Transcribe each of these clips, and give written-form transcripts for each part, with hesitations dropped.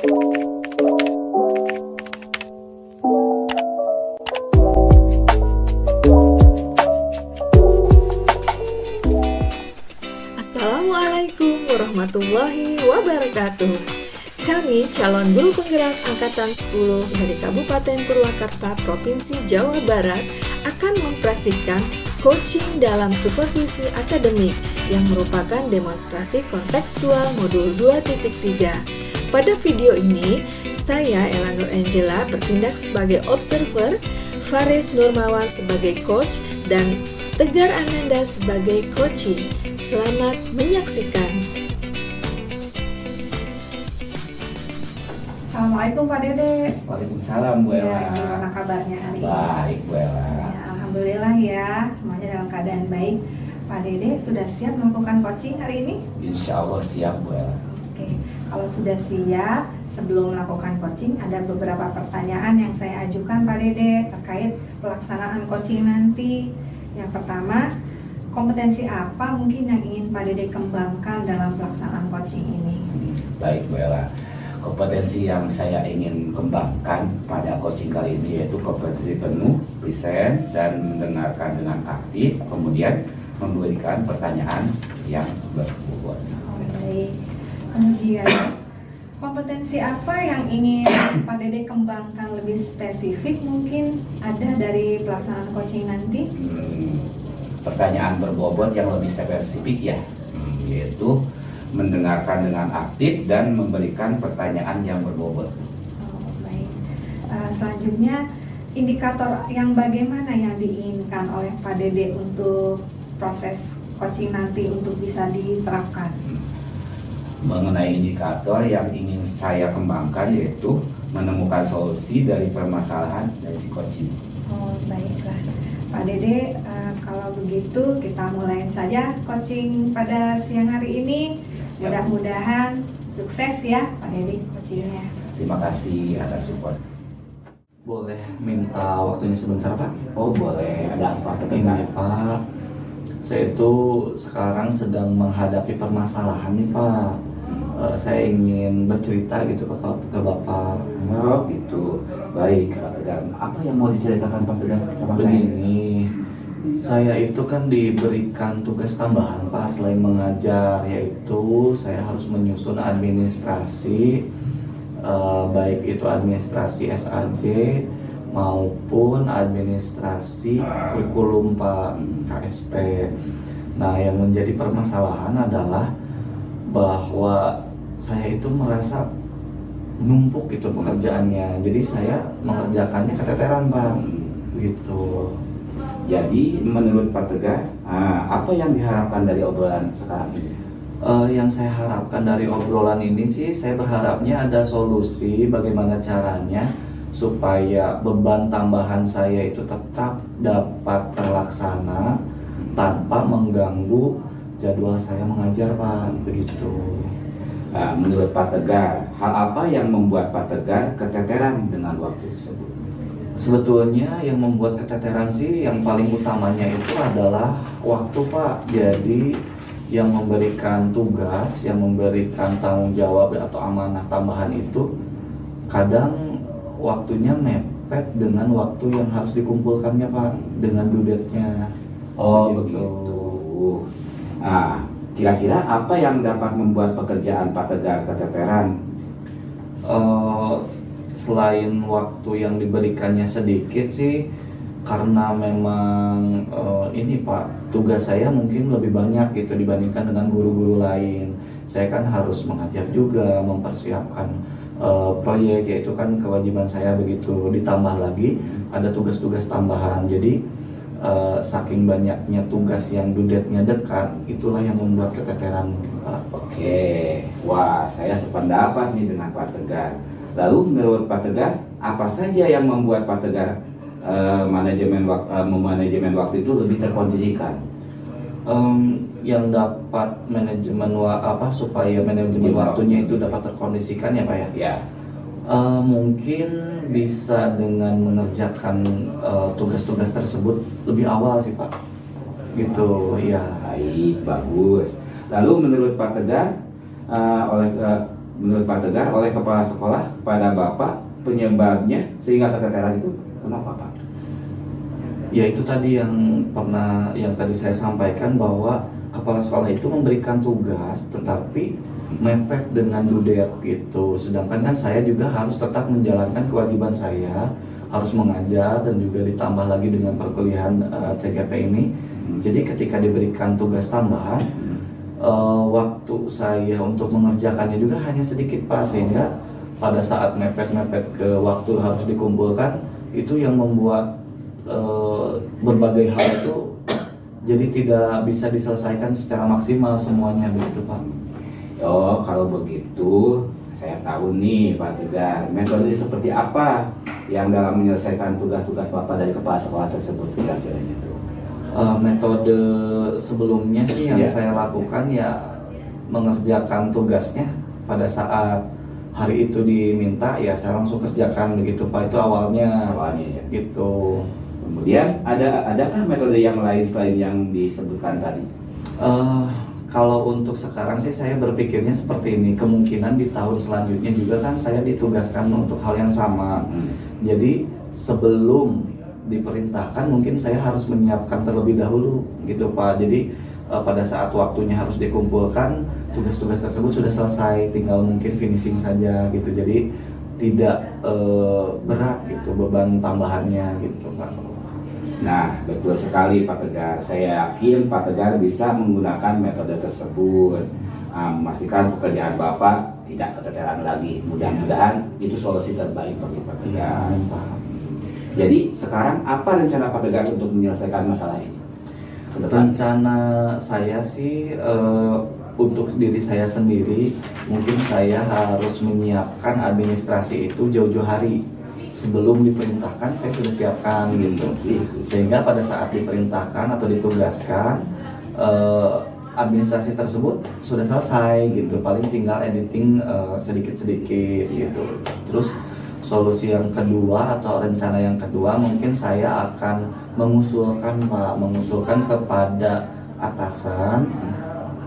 Assalamualaikum warahmatullahi wabarakatuh. Kami calon guru penggerak Angkatan 10 dari Kabupaten Purwakarta, Provinsi Jawa Barat akan mempraktikkan coaching dalam supervisi akademik yang merupakan demonstrasi kontekstual modul 2.3. Pada video ini, saya Ella Nur Angela bertindak sebagai observer, Faris Nurmawan sebagai coach, dan Tegar Ananda sebagai coaching. Selamat menyaksikan. Assalamualaikum Pak Dede. Waalaikumsalam Bu Ella. Ya, gimana kabarnya hari ini? Baik Bu Ella. Ya, alhamdulillah ya, semuanya dalam keadaan baik. Pak Dede sudah siap melakukan coaching hari ini? Insya Allah siap Bu Ella. Oke, kalau sudah siap, sebelum melakukan coaching ada beberapa pertanyaan yang saya ajukan Pak Dede terkait pelaksanaan coaching nanti. Yang pertama, kompetensi apa mungkin yang ingin Pak Dede kembangkan dalam pelaksanaan coaching ini? Baik Bu Ella. Kompetensi yang saya ingin kembangkan pada coaching kali ini yaitu kompetensi penuh, present, dan mendengarkan dengan aktif, kemudian memberikan pertanyaan yang berbobot. Baik. Kemudian, kompetensi apa yang ingin Pak Dede kembangkan lebih spesifik mungkin ada dari pelaksanaan coaching nanti? Pertanyaan berbobot yang lebih spesifik ya, yaitu mendengarkan dengan aktif dan memberikan pertanyaan yang berbobot. Oh, baik. Selanjutnya, indikator yang bagaimana yang diinginkan oleh Pak Dede untuk proses coaching nanti untuk bisa diterapkan? Mengenai indikator yang ingin saya kembangkan yaitu menemukan solusi dari permasalahan dari si coaching. Oh, baiklah. Pak Dede, kalau begitu kita mulai saja coaching pada siang hari ini. Siap. Mudah-mudahan sukses ya Pak Dede coachingnya. Terima kasih atas support. Boleh minta waktunya sebentar Pak? Oh boleh, ada apa? Ini Pak, saya itu sekarang sedang menghadapi permasalahan nih Pak. Saya ingin bercerita gitu ke Bapak. Oh gitu, baik Pak Tegar. Apa yang mau diceritakan Pak Tegar sama saya? Begini, saya itu kan diberikan tugas tambahan Pak selain mengajar, yaitu saya harus menyusun administrasi, baik itu administrasi SAJ maupun administrasi kurikulum Pak KSP. Nah, yang menjadi permasalahan adalah bahwa saya itu merasa numpuk gitu pekerjaannya, jadi saya mengerjakannya keteteran Pak, gitu. Jadi menurut Pak Tegar, apa yang diharapkan dari obrolan sekarang ini? Yang saya harapkan dari obrolan ini sih, saya berharapnya ada solusi bagaimana caranya supaya beban tambahan saya itu tetap dapat terlaksana tanpa mengganggu jadwal saya mengajar Pak, begitu. Menurut Pak Tegar, hal apa yang membuat Pak Tegar keteteran dengan waktu tersebut? Sebetulnya yang membuat keteteran sih yang paling utamanya itu adalah waktu Pak. Jadi yang memberikan tugas, yang memberikan tanggung jawab atau amanah tambahan itu kadang waktunya mepet dengan waktu yang harus dikumpulkannya Pak, dengan due date-nya. Oh begitu. Kira-kira apa yang dapat membuat pekerjaan Pak Tegar keteteran? Selain waktu yang diberikannya sedikit sih, karena memang ini Pak, tugas saya mungkin lebih banyak gitu dibandingkan dengan guru-guru lain. Saya kan harus mengajar juga, mempersiapkan proyek, yaitu kan kewajiban saya begitu. Ditambah lagi ada tugas-tugas tambahan. Jadi saking banyaknya tugas yang due date-nya dekat, itulah yang membuat keteteran Pak. Oke, wah saya sependapat nih dengan Pak Tegar. Lalu menurut Pak Tegar, apa saja yang membuat Pak Tegar manajemen waktu itu lebih terkondisikan? Yang dapat supaya manajemen waktunya itu dapat terkondisikan ya Pak ya? Ya. Mungkin bisa dengan mengerjakan tugas-tugas tersebut lebih awal sih Pak, gitu ya. Baik, bagus. Lalu menurut Pak Tegar, menurut Pak Tegar oleh kepala sekolah kepada Bapak penyebabnya sehingga keteteran itu kenapa Pak? Ya itu tadi yang tadi saya sampaikan, bahwa kepala sekolah itu memberikan tugas tetapi mepet dengan due date gitu. Sedangkan kan saya juga harus tetap menjalankan kewajiban saya, harus mengajar dan juga ditambah lagi dengan perkuliahan CGP ini. Jadi ketika diberikan tugas tambahan, waktu saya untuk mengerjakannya juga hanya sedikit Pak, sehingga pada saat mepet-mepet ke waktu harus dikumpulkan, itu yang membuat berbagai hal itu jadi tidak bisa diselesaikan secara maksimal semuanya begitu Pak. Oh, kalau begitu saya tahu nih Pak Tegar, metode seperti apa yang dalam menyelesaikan tugas-tugas Bapak dari kepala sekolah tersebut kira-kira itu? Metode sebelumnya sih yang saya lakukan ya mengerjakan tugasnya pada saat hari itu diminta, ya saya langsung kerjakan begitu Pak. Itu awalnya Ya. gitu. Kemudian adakah metode yang lain selain yang disebutkan tadi? Kalau untuk sekarang sih saya berpikirnya seperti ini, kemungkinan di tahun selanjutnya juga kan saya ditugaskan untuk hal yang sama. Jadi sebelum diperintahkan mungkin saya harus menyiapkan terlebih dahulu gitu Pak. Jadi pada saat waktunya harus dikumpulkan, tugas-tugas tersebut sudah selesai, tinggal mungkin finishing saja gitu. Jadi tidak berat gitu beban tambahannya gitu Pak. Nah, betul sekali Pak Tegar. Saya yakin Pak Tegar bisa menggunakan metode tersebut, memastikan pekerjaan Bapak tidak keteteran lagi. Mudah-mudahan itu solusi terbaik bagi Pak Tegar. Jadi sekarang apa rencana Pak Tegar untuk menyelesaikan masalah ini? Rencana saya sih untuk diri saya sendiri, mungkin saya harus menyiapkan administrasi itu jauh-jauh hari sebelum diperintahkan. Saya sudah siapkan gitu, sehingga pada saat diperintahkan atau ditugaskan, administrasi tersebut sudah selesai gitu, paling tinggal editing sedikit-sedikit gitu. Terus solusi yang kedua atau rencana yang kedua, mungkin saya akan mengusulkan kepada atasan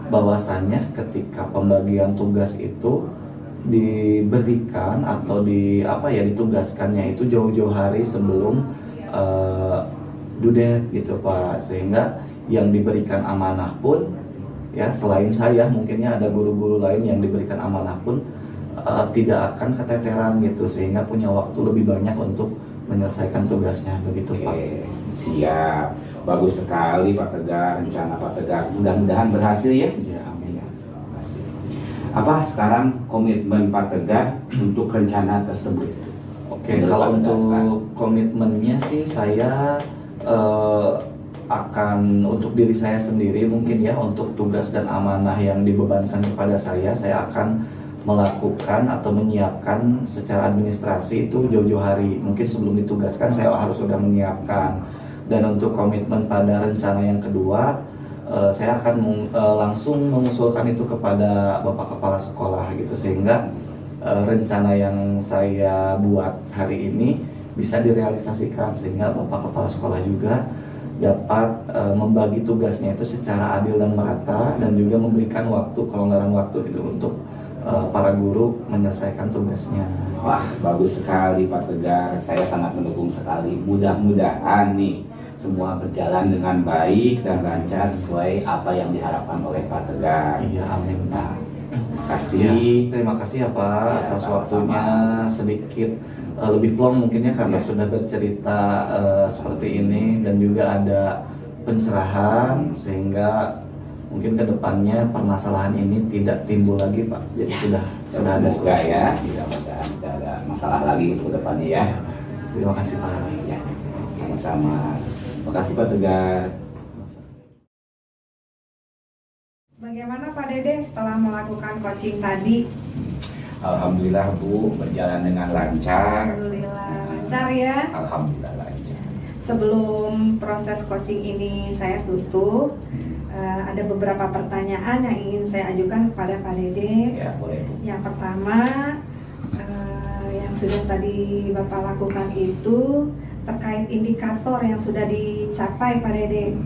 bahwasannya ketika pembagian tugas itu diberikan atau ditugaskannya itu jauh-jauh hari sebelum due date gitu Pak, sehingga yang diberikan amanah pun ya selain saya mungkinnya ada guru-guru lain yang diberikan amanah pun tidak akan keteteran gitu, sehingga punya waktu lebih banyak untuk menyelesaikan tugasnya begitu Pak. Siap, bagus sekali Pak Tegar, rencana Pak Tegar. Mudah-mudahan berhasil ya. Ya, amin. Apa sekarang komitmen Pak Tegar untuk rencana tersebut? Oke, kalau untuk komitmennya sih saya akan untuk diri saya sendiri mungkin ya, untuk tugas dan amanah yang dibebankan kepada saya akan melakukan atau menyiapkan secara administrasi itu jauh-jauh hari. Mungkin sebelum ditugaskan saya harus sudah menyiapkan. Dan untuk komitmen pada rencana yang kedua, saya akan langsung mengusulkan itu kepada Bapak Kepala Sekolah gitu, sehingga rencana yang saya buat hari ini bisa direalisasikan, sehingga Bapak Kepala Sekolah juga dapat membagi tugasnya itu secara adil dan merata, dan juga memberikan kelonggaran waktu gitu untuk para guru menyelesaikan tugasnya. Wah, bagus sekali Pak Tegar. Saya sangat mendukung sekali. Mudah-mudahan nih semua berjalan dengan baik dan lancar sesuai apa yang diharapkan oleh Pak Tegar. Iya, amin. Nah, kasih. Ya, terima kasih ya Pak atas waktunya, sedikit lebih plong mungkinnya karena sudah bercerita seperti ini, dan juga ada pencerahan sehingga mungkin kedepannya permasalahan ini tidak timbul lagi Pak. Jadi sudah ada Semoga ya, tidak ada masalah lagi untuk kedepannya ya. Terima kasih Pak. Ya, sama-sama. Terima kasih Pak Tegar. Bagaimana Pak Dede setelah melakukan coaching tadi? Alhamdulillah Bu, berjalan dengan lancar. Alhamdulillah lancar ya. Alhamdulillah lancar. Sebelum proses coaching ini saya tutup, ada beberapa pertanyaan yang ingin saya ajukan kepada Pak Dede. Ya, boleh Bu. Yang pertama, yang sudah tadi Bapak lakukan itu terkait indikator yang sudah dicapai Pak Dede.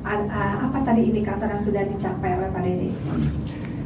Apa tadi indikator yang sudah dicapai oleh Pak Dede?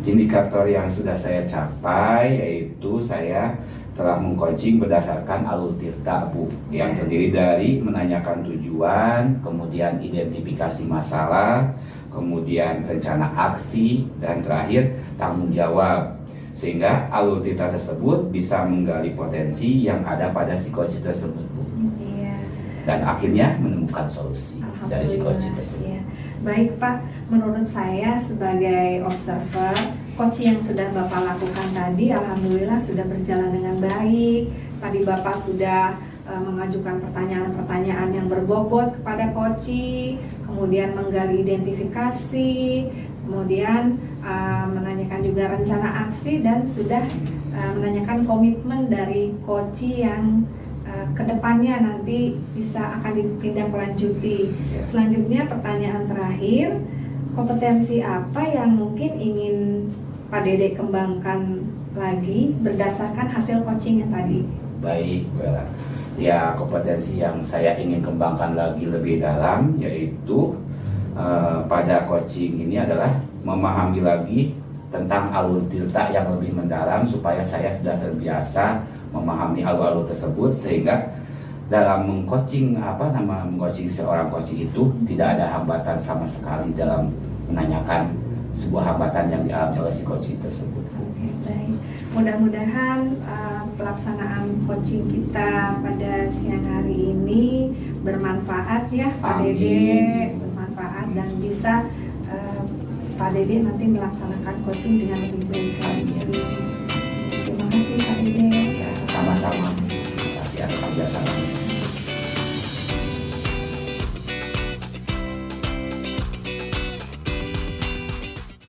Indikator yang sudah saya capai yaitu saya telah mengcoaching berdasarkan alur tirta, Bu, yang terdiri dari menanyakan tujuan, kemudian identifikasi masalah, kemudian rencana aksi, dan terakhir tanggung jawab. Sehingga alur tirta tersebut bisa menggali potensi yang ada pada si coaching tersebut, Bu. Iya. Dan akhirnya menemukan solusi dari si coaching tersebut. Iya. Baik Pak, menurut saya sebagai observer, coaching yang sudah Bapak lakukan tadi alhamdulillah sudah berjalan dengan baik. Tadi Bapak sudah mengajukan pertanyaan-pertanyaan yang berbobot kepada coaching, kemudian menggali identifikasi, kemudian menanyakan juga rencana aksi, dan sudah menanyakan komitmen dari coaching yang kedepannya nanti bisa akan ditindaklanjuti. Selanjutnya pertanyaan terakhir, kompetensi apa yang mungkin ingin Pak Dede kembangkan lagi berdasarkan hasil coaching yang tadi? Baik, Bella. Ya, kompetensi yang saya ingin kembangkan lagi lebih dalam yaitu pada coaching ini adalah memahami lagi tentang alur tirta yang lebih mendalam supaya saya sudah terbiasa memahami alur-alur tersebut, sehingga dalam mengcoaching seorang coaching itu tidak ada hambatan sama sekali dalam menanyakan sebuah hambatan yang dialami oleh si coaching tersebut. Baik. Mudah-mudahan pelaksanaan coaching kita pada siang hari ini bermanfaat ya Pak Dede, bermanfaat dan bisa Pak Dede nanti melaksanakan coaching dengan lebih